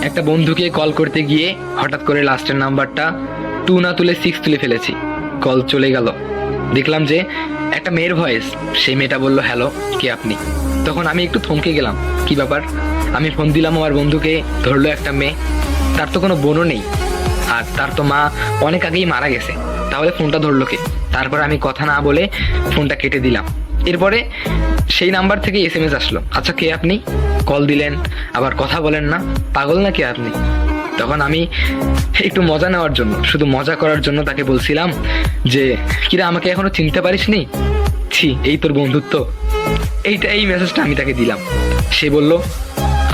একটা বন্ধুকে কল করতে গিয়ে হঠাৎ করে লাস্টের নাম্বারটা 2 না তুলে 6 তুলে ফেলেছি। কল চলে গেল, দেখলাম যে একটা মেয়ের ভয়েস। সেই মেয়েটা বলল, হ্যালো, কে আপনি? তখন আমি একটু থমকে গেলাম, কি ব্যাপার? আমি ফোন দিলাম আমার বন্ধুকে, ধরলো একটা মেয়ে। তার তো কোনো বোনও নেই, আর তার তো মা অনেক আগেই মারা গেছে, তাহলে ফোনটা ধরলো কে? তারপরে আমি কথা না বলে ফোনটা কেটে দিলাম। এরপরে সেই নাম্বার থেকে SMS আসলো, আচ্ছা কে আপনি? কল দিলেন আবার কথা বলেন না, পাগল নাকি আপনি? তখন আমি একটু মজা নেওয়ার জন্য, শুধু মজা করার জন্য তাকে বলছিলাম যে, কিরা আমাকে এখনো চিনতে পারিসনি? ছি, এই তোর বন্ধুত্ব। এই মেসেজটা আমি তাকে দিলাম। সে বলল,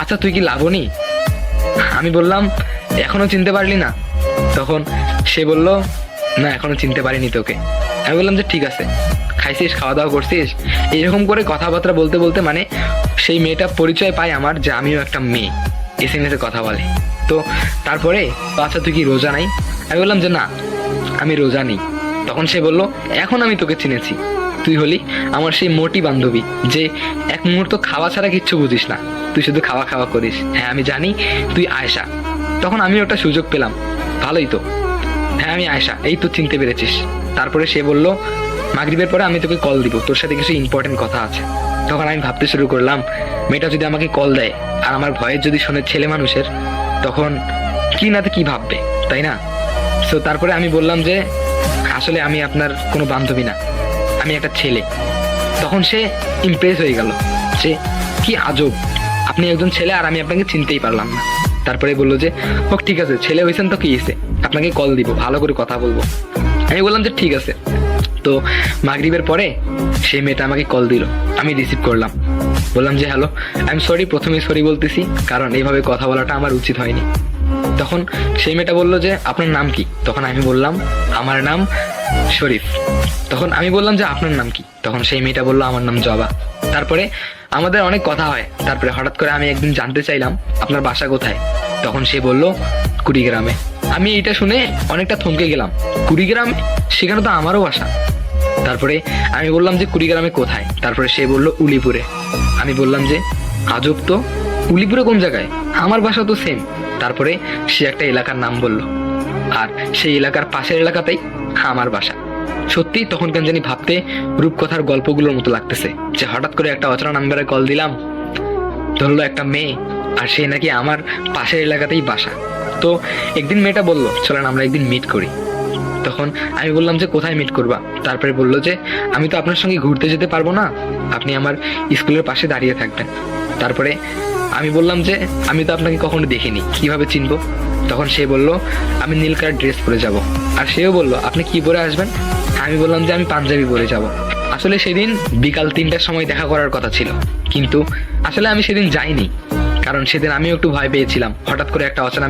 আচ্ছা তুই কি লাবণী? আমি বললাম, এখনো চিনতে পারলি না? তখন সে বলল, না এখনো চিনতে পারিনি তোকে। আমি বললাম যে ঠিক আছে, খাইছিস, খাওয়া দাওয়া করছিস? এইরকম করে কথাবার্তা বলতে বলতে মানে সেই মেয়েটা পরিচয় পায় আমার যে আমিও একটা মেয়ে, SMS এ কথা বলে। তো তারপরে, আচ্ছা তুই কি রোজা নাই? আমি বললাম যে না, আমি রোজা নেই। তখন সে বলল, এখন আমি তোকে চিনেছি, তুই হলি আমার সেই মোটি বান্ধবী যে এক মুহূর্ত খাওয়া ছাড়া কিচ্ছু বুঝিস না, তুই শুধু খাওয়া খাওয়া করিস। হ্যাঁ আমি জানি তুই আয়েশা। তখন আমি ওটা সুযোগ পেলাম, ভালোই তো, হ্যাঁ আমি আয়েশা, এই তো চিনতে পেরেছিস। তারপরে সে বলল, মাগরিবের পরে আমি তোকে কল দিব, তোর সাথে কিছু ইম্পর্টেন্ট কথা আছে। তখন আমি ভাবতে শুরু করলাম, মেয়েটা যদি আমাকে কল দেয় আর আমার ভয়েস যদি শোনে ছেলে মানুষের, তখন কি না তো কি ভাববে, তাই না? সো তারপরে আমি বললাম যে আসলে আমি আপনার কোনো বান্ধবী না, আমি একটা ছেলে। তখন সে ইমপ্রেস হয়ে গেল, যে কি আজব, আপনি একজন ছেলে আর আমি আপনাকে চিনতেই পারলাম না। তারপরে বললো যে, হোক ঠিক আছে, ছেলে হয়েছেন তো কি হয়েছে, আপনাকে কল দিব, ভালো করে কথা বলবো। আমি বললাম যে ঠিক আছে। তো মাগরিবের পরে সেই মেয়েটা আমাকে কল দিল, আমি রিসিভ করলাম, বললাম যে হ্যালো, আই এম সরি, প্রথমেই সরি বলতেছি, কারণ এইভাবে কথা বলাটা আমার উচিত হয়নি। তখন সেই মেয়েটা বললো যে আপনার নাম কি? তখন আমি বললাম আমার নাম শরীফ। তখন আমি বললাম যে আপনার নাম কি? তখন সেই মেয়েটা বললো আমার নাম জবা। তারপরে আমাদের অনেক কথা হয়। তারপরে হঠাৎ করে আমি একদিন জানতে চাইলাম আপনার বাসা কোথায়? তখন সে বলল কুড়িগ্রামে। আমি এটা শুনে অনেকটা থমকে গেলাম, কুড়িগ্রামে? সেখানে তো আমারও বাসা। তারপরে আমি বললাম যে কুড়িগ্রামে কোথায়? তারপরে সে বলল উলিপুরে। আমি বললাম যে আজব তো, উলিপুরে কোন জায়গায়? আমার বাসা তো সেম। তারপরে সে একটা এলাকার নাম বলল, আর সেই এলাকার পাশের এলাকাতেই আমার বাসা। সত্যি তখন কেন জানি ভাবতে রূপকথার গল্পগুলোর মতো লাগতেছে, যে হঠাৎ করে একটা অচেনা নাম্বারে কল দিলাম, ধরলো একটা মেয়ে, আর সে নাকি আমার পাশের এলাকাতেই বাসা। তো একদিন মেয়েটা বললো, চলেন আমরা একদিন মিট করি। তখন আমি বললাম যে কোথায় মিট করবা? তারপরে বললো যে আমি তো আপনার সঙ্গে ঘুরতে যেতে পারবো না, আপনি আমার স্কুলের পাশে দাঁড়িয়ে থাকবেন। তারপরে আমি বললাম যে আমি তো আপনাকে কখনো দেখিনি, কিভাবে চিনবো? তখন সে বলল আমি নীল কালার ড্রেস পরে যাব। আর সেও বলল আপনি কি পরে আসবেন? আমি বললাম যে আমি পাঞ্জাবি পরে যাব। আসলে সেদিন বিকাল 3টার সময় দেখা করার কথা ছিল, কিন্তু আসলে আমি সেদিন যাইনি, কারণ সেদিন আমিও একটু ভয় পেয়েছিলাম, হঠাৎ করে একটা অচেনা